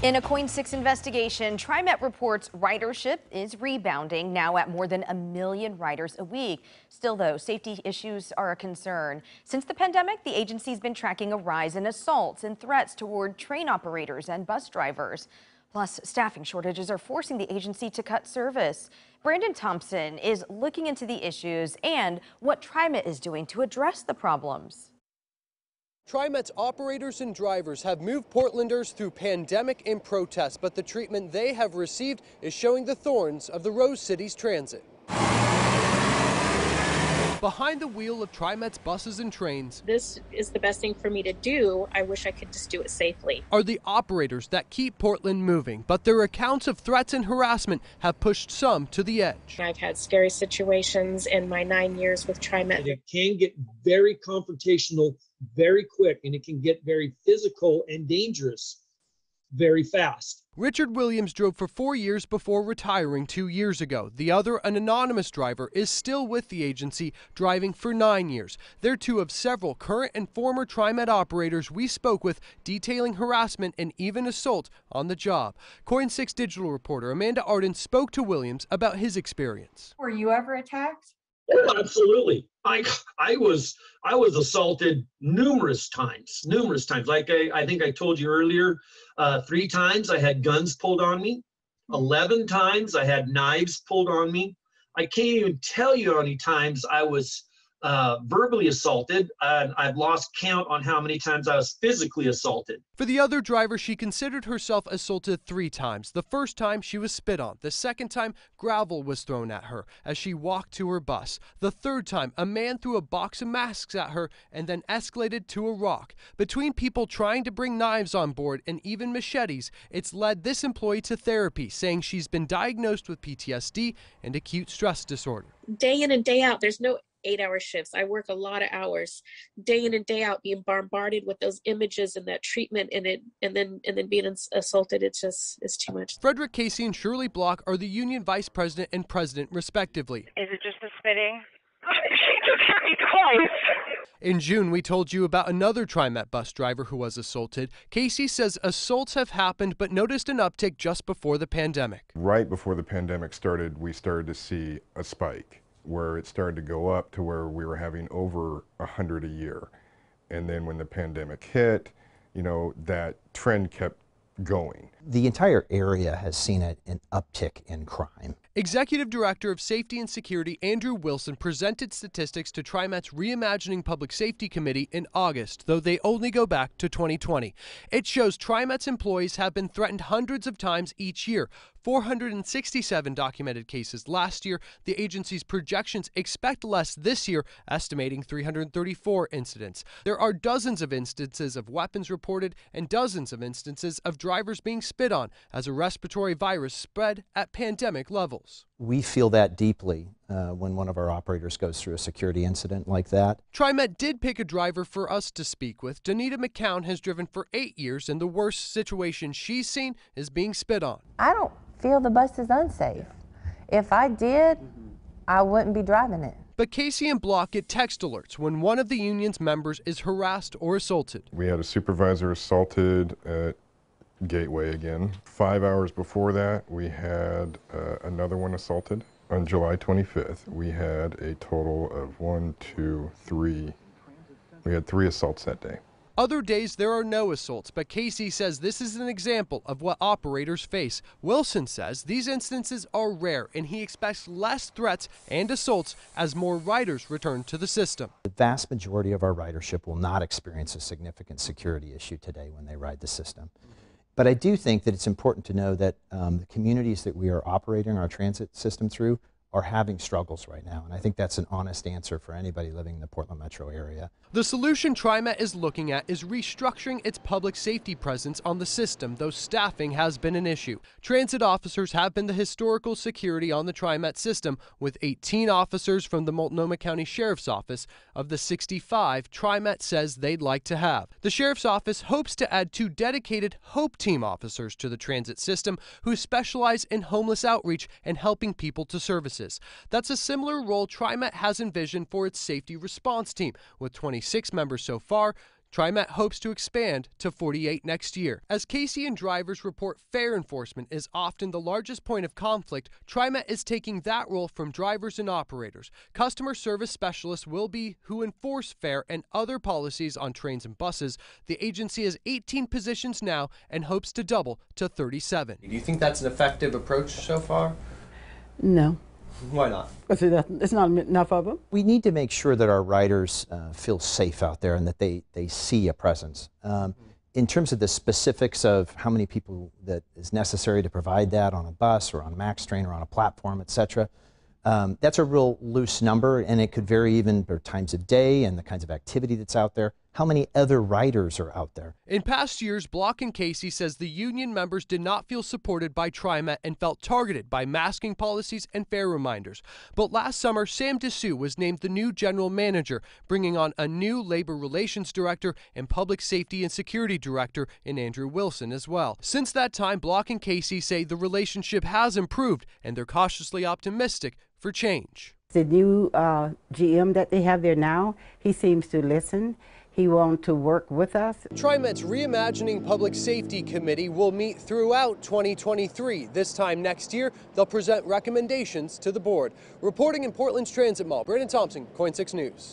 In a Coin 6 investigation, TriMet reports ridership is rebounding, now at more than 1 million riders a week. Still, though, safety issues are a concern. Since the pandemic, the agency's been tracking a rise in assaults and threats toward train operators and bus drivers. Plus, staffing shortages are forcing the agency to cut service. Brandon Thompson is looking into the issues and what TriMet is doing to address the problems. TriMet's operators and drivers have moved Portlanders through pandemic and protests, but the treatment they have received is showing the thorns of the Rose City's transit. Behind the wheel of TriMet's buses and trains, this is the best thing for me to do. I wish I could just do it safely. Are the operators that keep Portland moving, but their accounts of threats and harassment have pushed some to the edge. I've had scary situations in my 9 years with TriMet. And it can get very confrontational very quick, and it can get very physical and dangerous very fast. Richard Williams drove for 4 years before retiring 2 years ago. The other, an anonymous driver, is still with the agency, driving for 9 years. They're two of several current and former TriMet operators we spoke with, detailing harassment and even assault on the job. Coin 6 digital reporter Amanda Arden spoke to Williams about his experience. Were you ever attacked? Oh, absolutely. I was assaulted numerous times. Like I think I told you earlier, 3 times I had guns pulled on me. 11 times I had knives pulled on me. I can't even tell you how many times I was verbally assaulted. I've lost count on how many times I was physically assaulted. For the other driver, she considered herself assaulted 3 times. The first time, she was spit on. The second time, gravel was thrown at her as she walked to her bus. The third time, a man threw a box of masks at her and then escalated to a rock. Between people trying to bring knives on board and even machetes, it's led this employee to therapy, saying she's been diagnosed with PTSD and acute stress disorder. Day in and day out, there's no 8-hour shifts. I work a lot of hours, day in and day out, being bombarded with those images and that treatment and then being assaulted. It's too much. Frederick Casey and Shirley Block are the union vice president and president, respectively. Is it just the spitting? She just hit me twice. In June, we told you about another TriMet bus driver who was assaulted. Casey says assaults have happened, but noticed an uptick just before the pandemic. Right before the pandemic started, we started to see a spike, where it started to go up to where we were having over 100 a year. And then when the pandemic hit, that trend kept going. The entire area has seen an uptick in crime. Executive Director of Safety and Security Andrew Wilson presented statistics to TriMet's Reimagining Public Safety Committee in August, though they only go back to 2020. It shows TriMet's employees have been threatened hundreds of times each year. 467 documented cases last year. The agency's projections expect less this year, estimating 334 incidents. There are dozens of instances of weapons reported and dozens of instances of drivers being spit on as a respiratory virus spread at pandemic levels. We feel that deeply when one of our operators goes through a security incident like that. TriMet did pick a driver for us to speak with. Danita McCown has driven for 8 years, and the worst situation she's seen is being spit on. I don't feel the bus is unsafe. If I did, I wouldn't be driving it. But Casey and Block get text alerts when one of the union's members is harassed or assaulted. We had a supervisor assaulted at Gateway again. 5 hours before that, we had another one assaulted. On July 25th, we had a total of 3. We had 3 assaults that day. Other days there are no assaults, but Casey says this is an example of what operators face. Wilson says these instances are rare, and he expects less threats and assaults as more riders return to the system. The vast majority of our ridership will not experience a significant security issue today when they ride the system. But I do think that it's important to know that the communities that we are operating our transit system through are having struggles right now, and I think that's an honest answer for anybody living in the Portland metro area. The solution TriMet is looking at is restructuring its public safety presence on the system, though staffing has been an issue. Transit officers have been the historical security on the TriMet system, with 18 officers from the Multnomah County Sheriff's Office of the 65 TriMet says they'd like to have. The Sheriff's Office hopes to add 2 dedicated HOPE team officers to the transit system who specialize in homeless outreach and helping people to services. That's a similar role TriMet has envisioned for its safety response team, with 26 members so far. TriMet hopes to expand to 48 next year. As Casey and drivers report, fare enforcement is often the largest point of conflict. TriMet is taking that role from drivers and operators. Customer service specialists will be who enforce fare and other policies on trains and buses. The agency has 18 positions now and hopes to double to 37. Do you think that's an effective approach so far? No. Why not? Because it's not enough of them. We need to make sure that our riders feel safe out there and that they see a presence. In terms of the specifics of how many people that is necessary to provide that on a bus or on a MAX train or on a platform, et cetera, that's a real loose number, and it could vary even for times of day and the kinds of activity that's out there. How many other riders are out there? In past years, Block and Casey says the union members did not feel supported by TriMet and felt targeted by masking policies and fare reminders. But last summer, Sam Dessou was named the new general manager, bringing on a new labor relations director and public safety and security director in Andrew Wilson as well. Since that time, Block and Casey say the relationship has improved, and they're cautiously optimistic for change. The new GM that they have there now, he seems to listen. He wants to work with us. TriMet's Reimagining Public Safety Committee will meet throughout 2023. This time next year, they'll present recommendations to the board. Reporting in Portland's Transit Mall, Brandon Thompson, KOIN 6 News.